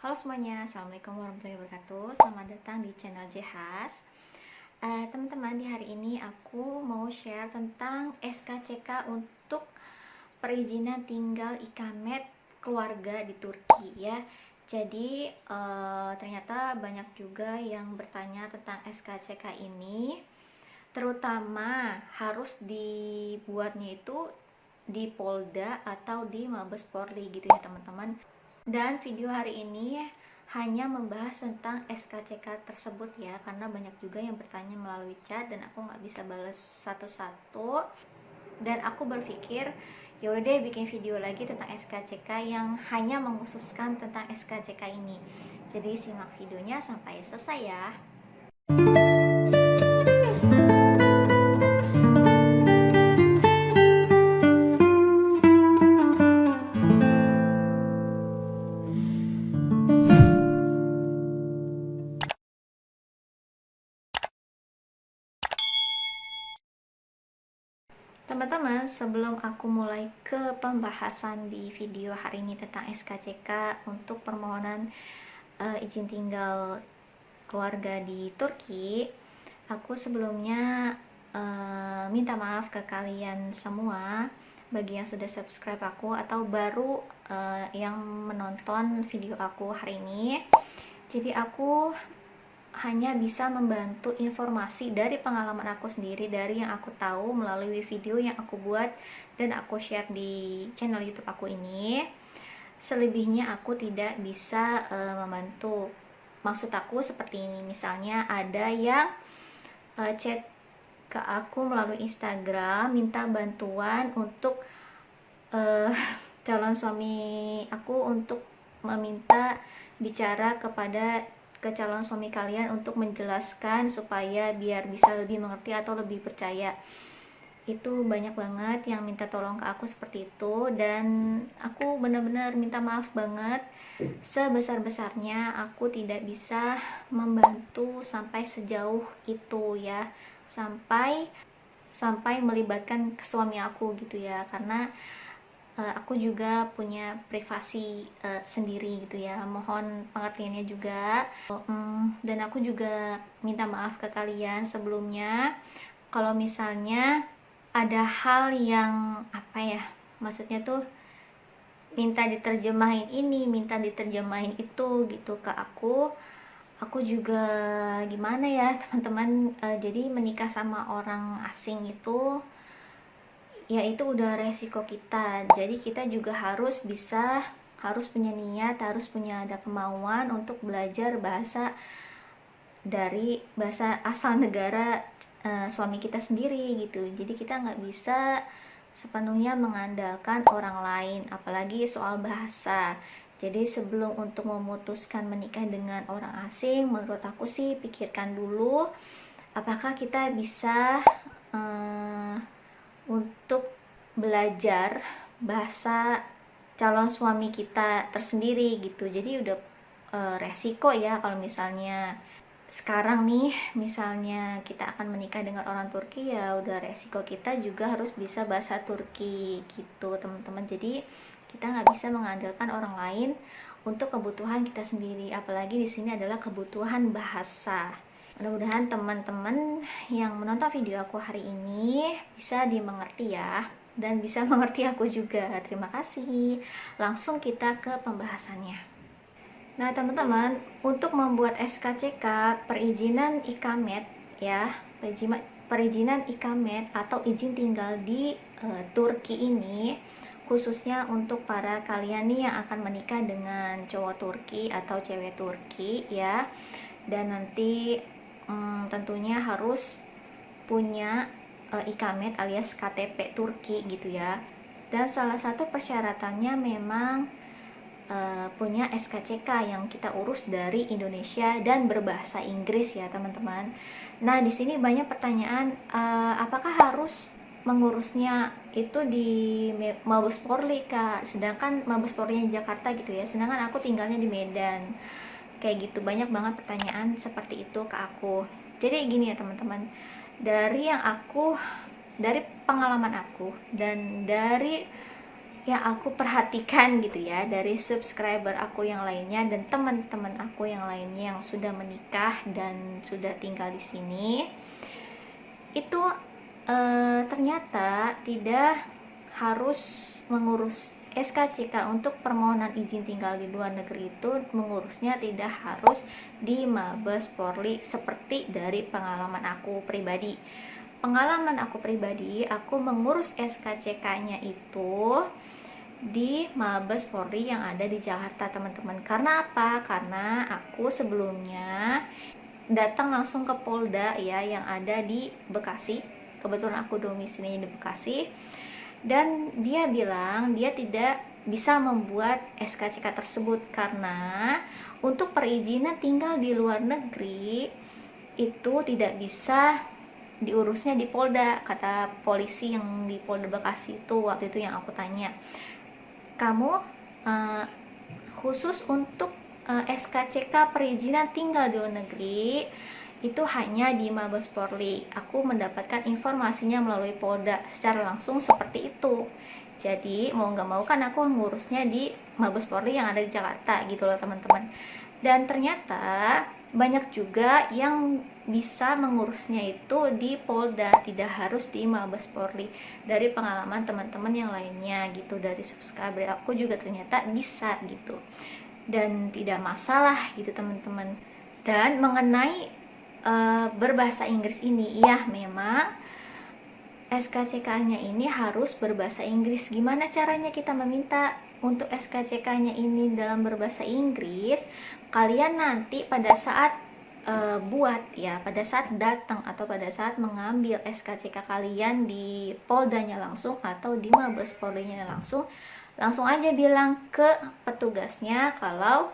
Halo semuanya, Assalamualaikum warahmatullahi wabarakatuh. Selamat datang di channel Jehas. Teman-teman, di hari ini aku mau share tentang SKCK untuk perizinan tinggal ikamet keluarga di Turki ya. Jadi ternyata banyak juga yang bertanya tentang SKCK ini, terutama harus dibuatnya itu di Polda atau di Mabes Polri gitu ya teman-teman. Dan video hari ini hanya membahas tentang SKCK tersebut ya, karena banyak juga yang bertanya melalui chat dan aku nggak bisa balas satu-satu. Dan aku berpikir ya udah deh bikin video lagi tentang SKCK yang hanya mengkhususkan tentang SKCK ini. Jadi simak videonya sampai selesai ya. Teman-teman, sebelum aku mulai ke pembahasan di video hari ini tentang SKCK untuk permohonan izin tinggal keluarga di Turki, aku sebelumnya minta maaf ke kalian semua bagi yang sudah subscribe aku atau baru yang menonton video aku hari ini. Jadi aku hanya bisa membantu informasi dari pengalaman aku sendiri, dari yang aku tahu melalui video yang aku buat dan aku share di channel YouTube aku ini. Selebihnya aku tidak bisa membantu. Maksud aku seperti ini, misalnya ada yang chat ke aku melalui Instagram minta bantuan untuk calon suami aku untuk meminta bicara kepada calon suami kalian untuk menjelaskan supaya biar bisa lebih mengerti atau lebih percaya. Itu banyak banget yang minta tolong ke aku seperti itu, dan aku benar-benar minta maaf banget. Sebesar-besarnya aku tidak bisa membantu sampai sejauh itu ya, sampai melibatkan suami aku gitu ya, karena aku juga punya privasi sendiri gitu ya, mohon pengertiannya juga. Dan aku juga minta maaf ke kalian sebelumnya kalau misalnya ada hal yang apa ya, maksudnya tuh minta diterjemahin ini, minta diterjemahin itu gitu ke aku juga gimana ya teman-teman, jadi menikah sama orang asing itu ya itu udah resiko kita, jadi kita juga harus punya niat, harus punya ada kemauan untuk belajar bahasa dari bahasa asal negara suami kita sendiri gitu. Jadi kita nggak bisa sepenuhnya mengandalkan orang lain, apalagi soal bahasa. Jadi sebelum untuk memutuskan menikah dengan orang asing, menurut aku sih pikirkan dulu apakah kita bisa untuk belajar bahasa calon suami kita tersendiri gitu. Jadi udah resiko ya kalau misalnya sekarang nih misalnya kita akan menikah dengan orang Turki, ya udah resiko kita juga harus bisa bahasa Turki gitu teman-teman. Jadi kita nggak bisa mengandalkan orang lain untuk kebutuhan kita sendiri, apalagi di sini adalah kebutuhan bahasa. Mudah-mudahan teman-teman yang menonton video aku hari ini bisa dimengerti ya, dan bisa mengerti aku juga. Terima kasih. Langsung kita ke pembahasannya. Nah teman-teman, untuk membuat SKCK perizinan ikamet ya, perizinan ikamet atau izin tinggal di Turki ini, khususnya untuk para kalian nih yang akan menikah dengan cowok Turki atau cewek Turki ya, dan nanti tentunya harus punya ikamet alias KTP Turki gitu ya. Dan salah satu persyaratannya memang punya SKCK yang kita urus dari Indonesia dan berbahasa Inggris ya teman-teman. Nah di sini banyak pertanyaan, apakah harus mengurusnya itu di Mabes Polri Kak, sedangkan Mabes Polri di Jakarta gitu ya, sedangkan aku tinggalnya di Medan. Kayak gitu, banyak banget pertanyaan seperti itu ke aku. Jadi gini ya teman-teman, dari pengalaman aku dan dari yang aku perhatikan gitu ya dari subscriber aku yang lainnya dan teman-teman aku yang lainnya yang sudah menikah dan sudah tinggal di sini, itu ternyata tidak harus mengurus SKCK untuk permohonan izin tinggal di luar negeri. Itu mengurusnya tidak harus di Mabes Polri seperti dari pengalaman aku pribadi. Aku mengurus SKCK-nya itu di Mabes Polri yang ada di Jakarta, teman-teman. Karena apa? Karena aku sebelumnya datang langsung ke Polda ya yang ada di Bekasi. Kebetulan aku domisilinya di Bekasi, dan dia bilang dia tidak bisa membuat SKCK tersebut karena untuk perizinan tinggal di luar negeri itu tidak bisa diurusnya di Polda, kata polisi yang di Polda Bekasi itu waktu itu yang aku tanya. Kamu khusus untuk SKCK perizinan tinggal di luar negeri itu hanya di Mabes Polri. Aku mendapatkan informasinya melalui Polda secara langsung seperti itu. Jadi mau nggak mau kan aku ngurusnya di Mabes Polri yang ada di Jakarta gitu loh teman-teman. Dan ternyata banyak juga yang bisa mengurusnya itu di Polda, tidak harus di Mabes Polri. Dari pengalaman teman-teman yang lainnya gitu, dari subscriber aku juga ternyata bisa gitu. Dan tidak masalah gitu teman-teman. Dan mengenai berbahasa Inggris ini, iya memang SKCK-nya ini harus berbahasa Inggris. Gimana caranya kita meminta untuk SKCK-nya ini dalam berbahasa Inggris? Kalian nanti pada saat pada saat datang atau pada saat mengambil SKCK kalian di Poldanya langsung atau di Mabes Polri-nya langsung aja bilang ke petugasnya kalau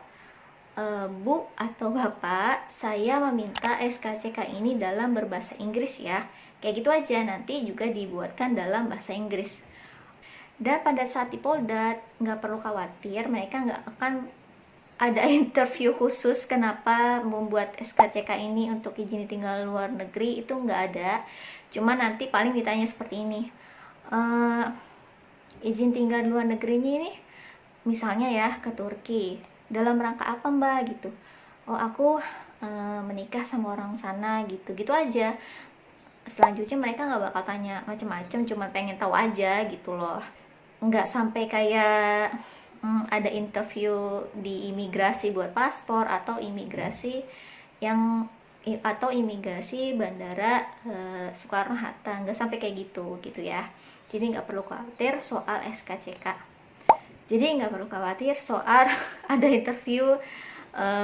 Bu atau Bapak, saya meminta SKCK ini dalam berbahasa Inggris ya. Kayak gitu aja, nanti juga dibuatkan dalam bahasa Inggris. Dan pada saat di Polda, nggak perlu khawatir, mereka nggak akan ada interview khusus kenapa membuat SKCK ini untuk izin tinggal luar negeri, itu nggak ada. Cuma nanti paling ditanya seperti ini, izin tinggal luar negerinya ini misalnya ya ke Turki, dalam rangka apa mbak gitu. Oh aku menikah sama orang sana gitu aja. Selanjutnya mereka nggak bakal tanya macem-macem, cuma pengen tahu aja gitu loh. Nggak sampai kayak ada interview di imigrasi buat paspor atau imigrasi bandara Soekarno-Hatta, nggak sampai kayak gitu ya. Jadi nggak perlu khawatir soal SKCK. Jadi nggak perlu khawatir soal ada interview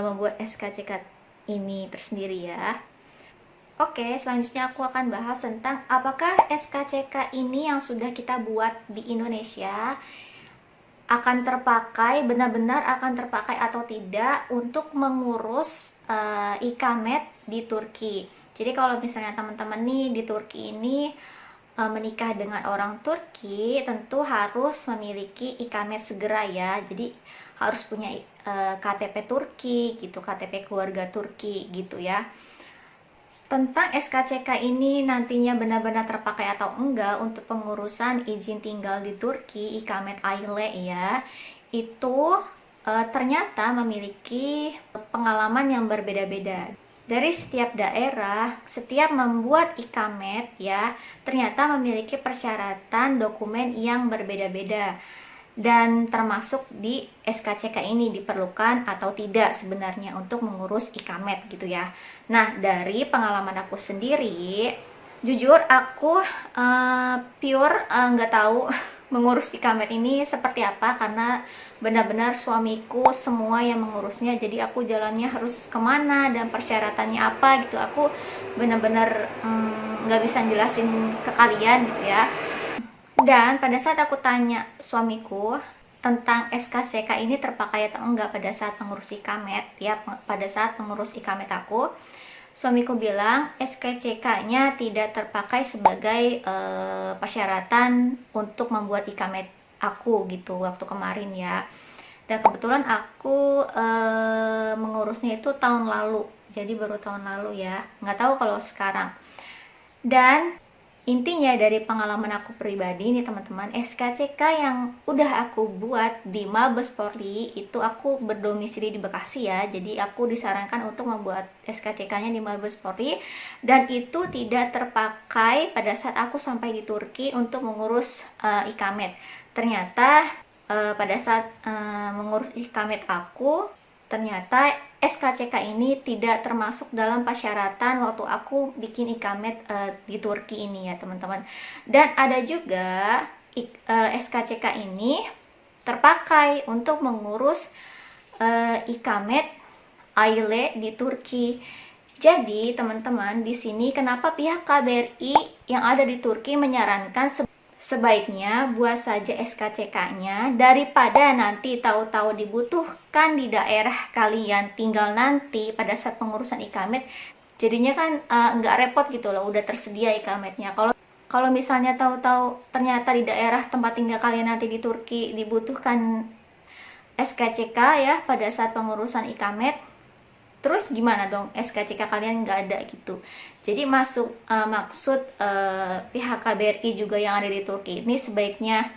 membuat SKCK ini tersendiri ya. Oke, selanjutnya aku akan bahas tentang apakah SKCK ini yang sudah kita buat di Indonesia akan terpakai, benar-benar akan terpakai atau tidak untuk mengurus ikamet di Turki. Jadi kalau misalnya teman-teman nih di Turki ini menikah dengan orang Turki, tentu harus memiliki ikamet segera ya. Jadi harus punya KTP Turki gitu, KTP keluarga Turki gitu ya. Tentang SKCK ini nantinya benar-benar terpakai atau enggak untuk pengurusan izin tinggal di Turki, ikamet aile ya, itu ternyata memiliki pengalaman yang berbeda-beda. Dari setiap daerah, setiap membuat ikamet ya, ternyata memiliki persyaratan dokumen yang berbeda-beda. Dan termasuk di SKCK ini diperlukan atau tidak sebenarnya untuk mengurus ikamet gitu ya. Nah, dari pengalaman aku sendiri, jujur aku pure nggak tahu mengurus ikamet ini seperti apa, karena benar-benar suamiku semua yang mengurusnya. Jadi aku jalannya harus kemana dan persyaratannya apa gitu, aku benar-benar nggak bisa jelasin ke kalian gitu ya. Dan pada saat aku tanya suamiku tentang SKCK ini terpakai atau enggak pada saat mengurus ikamet ya, pada saat mengurus ikamet aku, suamiku bilang SKCK-nya tidak terpakai sebagai persyaratan untuk membuat ikamet aku gitu waktu kemarin ya. Dan kebetulan aku mengurusnya itu tahun lalu, jadi baru tahun lalu ya, nggak tahu kalau sekarang. Dan Intinya dari pengalaman aku pribadi nih teman-teman, SKCK yang udah aku buat di Mabes Polri itu aku berdomisili di Bekasi ya. Jadi aku disarankan untuk membuat SKCK-nya di Mabes Polri dan itu tidak terpakai pada saat aku sampai di Turki untuk mengurus ikamet. Ternyata pada saat mengurus ikamet aku, ternyata SKCK ini tidak termasuk dalam persyaratan waktu aku bikin ikamet di Turki ini ya teman-teman. Dan ada juga SKCK ini terpakai untuk mengurus ikamet aile di Turki. Jadi teman-teman, di sini kenapa pihak KBRI yang ada di Turki menyarankan sebaiknya buat saja SKCK-nya daripada nanti tahu-tahu dibutuhkan di daerah kalian tinggal nanti pada saat pengurusan ikamet. Jadinya kan nggak repot gitu loh, udah tersedia ikametnya. Kalau misalnya tahu-tahu ternyata di daerah tempat tinggal kalian nanti di Turki dibutuhkan SKCK ya pada saat pengurusan ikamet, terus gimana dong SKCK kalian nggak ada gitu. Jadi maksud pihak KBRI juga yang ada di Turki ini sebaiknya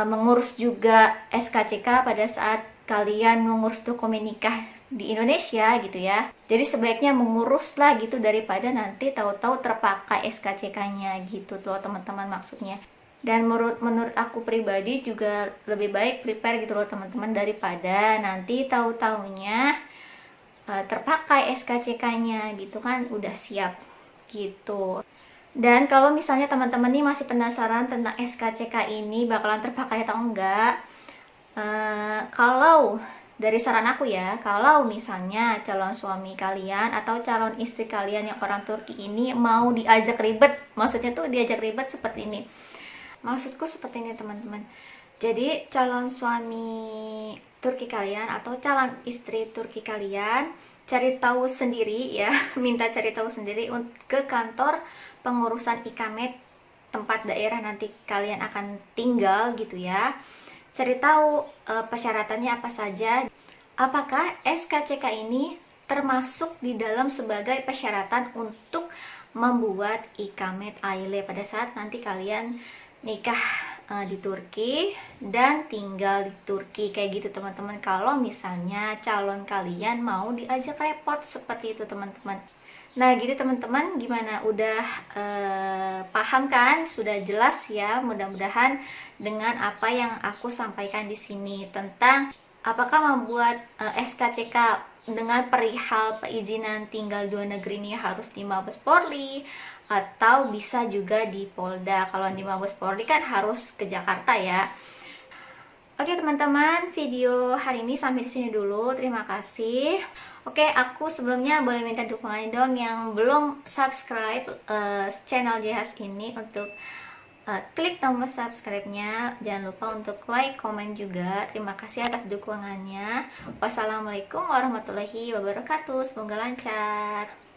mengurus juga SKCK pada saat kalian mengurus dokumen nikah di Indonesia gitu ya. Jadi sebaiknya mengurus lah gitu daripada nanti tahu-tahu terpakai SKCK-nya gitu tuh teman-teman maksudnya. Dan menurut aku pribadi juga lebih baik prepare gitu loh teman-teman daripada nanti tahu-taunya terpakai SKCK-nya gitu kan udah siap gitu. Dan kalau misalnya teman-teman nih masih penasaran tentang SKCK ini bakalan terpakai atau enggak, kalau dari saran aku ya, kalau misalnya calon suami kalian atau calon istri kalian yang orang Turki ini mau diajak ribet, maksudnya tuh diajak ribet seperti ini. Maksudku seperti ini teman-teman. Jadi calon suami Turki kalian atau calon istri Turki kalian cari tahu sendiri ya, minta cari tahu sendiri ke kantor pengurusan ikamet tempat daerah nanti kalian akan tinggal gitu ya. Cari tahu persyaratannya apa saja. Apakah SKCK ini termasuk di dalam sebagai persyaratan untuk membuat ikamet aile pada saat nanti kalian nikah di Turki dan tinggal di Turki kayak gitu teman-teman. Kalau misalnya calon kalian mau diajak repot seperti itu teman-teman. Nah gitu teman-teman, gimana, udah paham kan? Sudah jelas ya mudah-mudahan dengan apa yang aku sampaikan di sini tentang apakah membuat SKCK dengan perihal perizinan tinggal dua negeri ini harus di Mabes Polri atau bisa juga di Polda. Kalau di Mabes Polri kan harus ke Jakarta ya. Oke teman-teman, video hari ini sampai di sini dulu. Terima kasih. Oke, aku sebelumnya boleh minta dukungan dong yang belum subscribe channel Jehas ini untuk klik tombol subscribe-nya. Jangan lupa untuk like, komen juga. Terima kasih atas dukungannya. Wassalamualaikum warahmatullahi wabarakatuh. Semoga lancar.